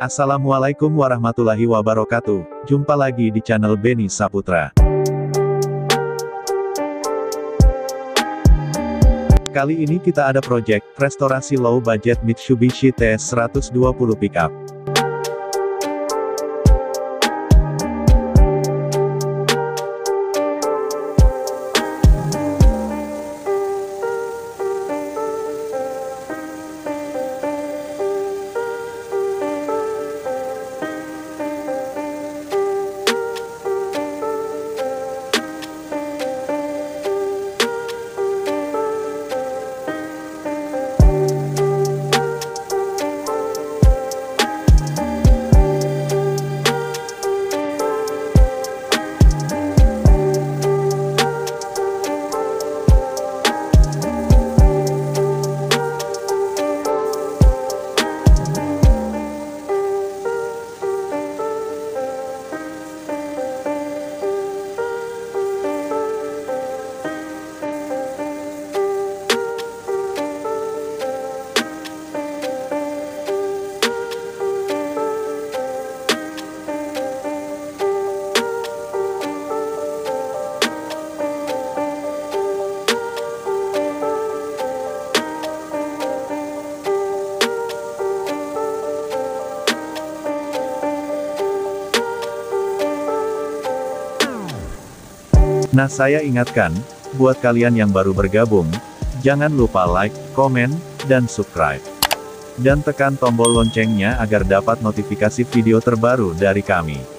Assalamualaikum warahmatullahi wabarakatuh. Jumpa lagi di channel Beni Saputra. Kali ini kita ada project restorasi low budget Mitsubishi TS 120 pickup. Nah, saya ingatkan, buat kalian yang baru bergabung, jangan lupa like, komen, dan subscribe. Dan tekan tombol loncengnya agar dapat notifikasi video terbaru dari kami.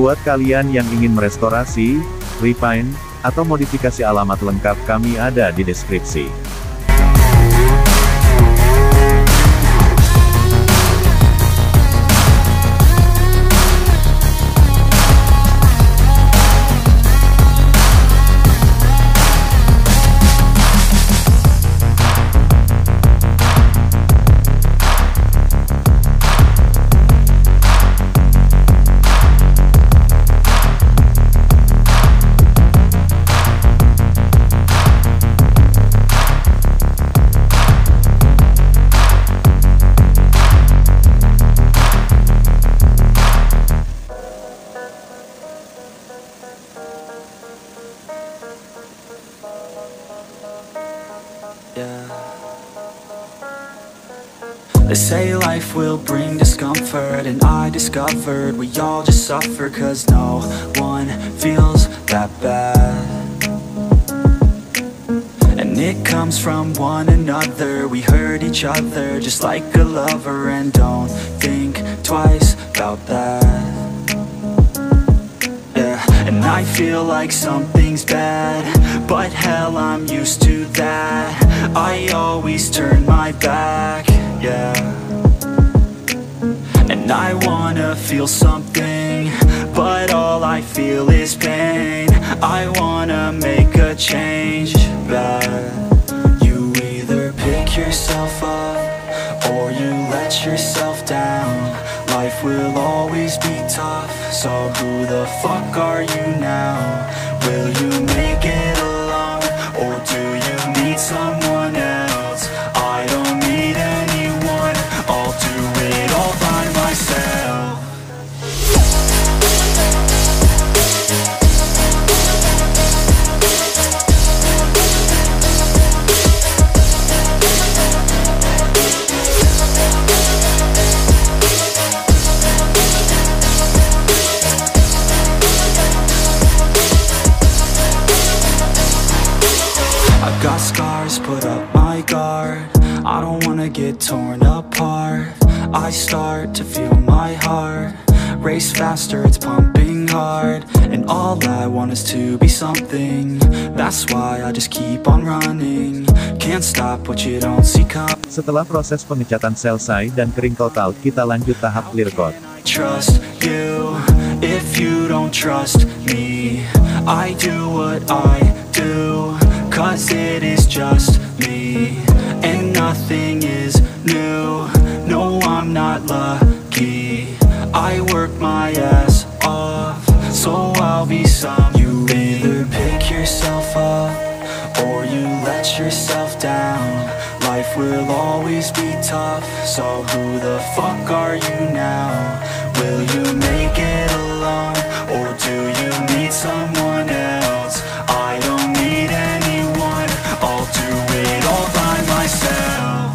Buat kalian yang ingin merestorasi, refine, atau modifikasi, alamat lengkap kami ada di deskripsi. yeah. They say life will bring discomfort, and I discovered we all just suffer, 'cause no one feels that bad. And it comes from one another. We hurt each other just like a lover, and don't think twice about that. Yeah, and I feel like something's bad, but hell, I'm used to that. I always turn my back, yeah. And I wanna feel something, but all I feel is pain. I wanna make a change, but you either pick yourself up or you let yourself down. Life will always be tough, so who the fuck are you now? Will you make it alone, or do you need someone else? I don't need anyone, I'll do it all by myself. Got scars, put up my guard. I don't wanna get torn apart. I start to feel my heart race faster, it's pumping hard. And all I want is to be something. That's why I just keep on running. Can't stop what you don't see coming. Setelah proses pengecatan selesai dan kering total, kita lanjut tahap clear coat. Trust you if you don't trust me. I do what I do, 'cause it is just me, and nothing is new. No, I'm not lucky. I work my ass off, so I'll be some. You either pick yourself up or you let yourself down. Life will always be tough, so who the fuck are you now? Will you make it alone, or do you need someone else? I don't need anyone, I'll do it all by myself.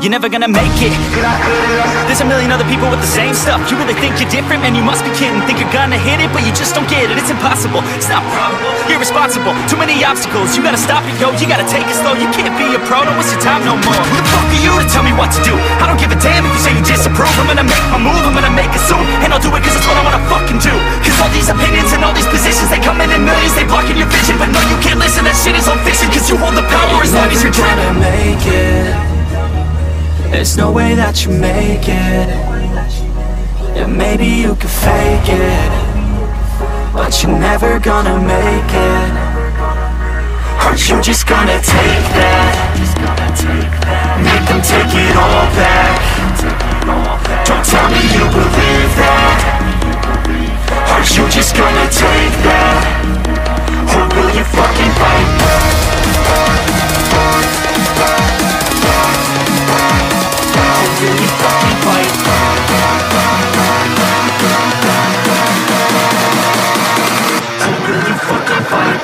You're never gonna make it. There's a million other people with the same stuff. You really think you're different? Man, you must be kidding. Think you're gonna hit it, but you just don't get it. It's impossible, it's not probable. You're irresponsible, too many obstacles. You gotta stop it, yo, you gotta take it slow. You can't be a pro, don't waste your time no more. Who the fuck are you to tell me what to do? I don't give a damn if you say you disapprove. I'm gonna make my move, I'm gonna make it soon. And I'll do it cause it's what I wanna fucking do. Cause all these opinions and all these positions, they come in millions, they blocking your vision. But no, you can't listen, that shit is all fiction. Cause you hold the power as long as you're trying to make it. There's no way that you make it. Yeah, maybe you can fake it, but you're never gonna make it. Aren't you just gonna take that? Make them take it all back. Don't tell me you believe that. Aren't you just gonna take that? Or will you fucking fight back? Will you fucking fight? Will you fucking fight?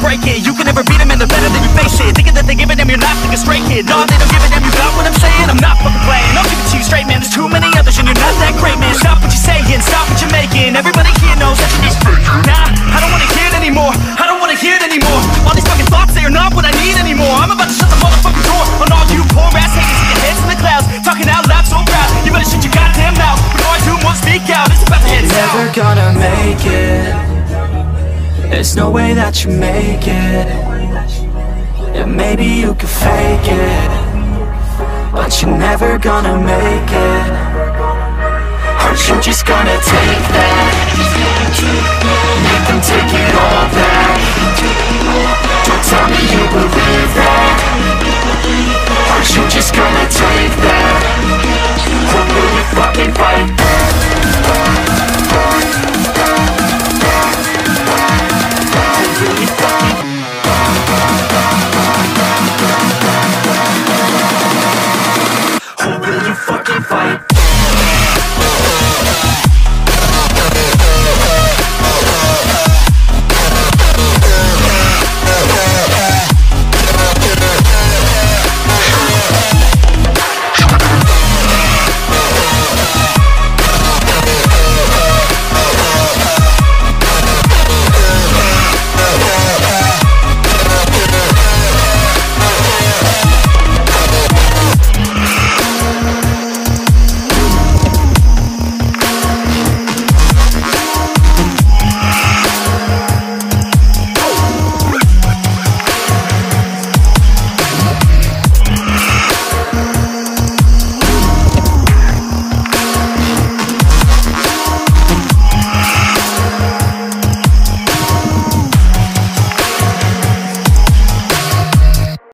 break it. You can never beat them and they're better than you face it. Thinking that they give it them, you're not like a stray kid. No, they don't give it them, you got what I'm saying? I'm not fucking playing, I'll give it to you straight, man. There's too many others and you're not that great, man. Stop what you're saying, stop what you're making. Everybody here knows that you're just fake. Nah, I don't wanna hear it anymore, I don't wanna hear it anymore. All these fucking thoughts, they are not what I need anymore. I'm about to shut the motherfucking door on all you poor ass haters with your heads in the clouds, talking out loud so proud. You better shut your goddamn mouth before I do more speak out. It's about to head south. Never gonna make it. There's no way that you make it. Yeah, maybe you could fake it, but you're never gonna make it. Aren't you just gonna take that? Make them take it all back.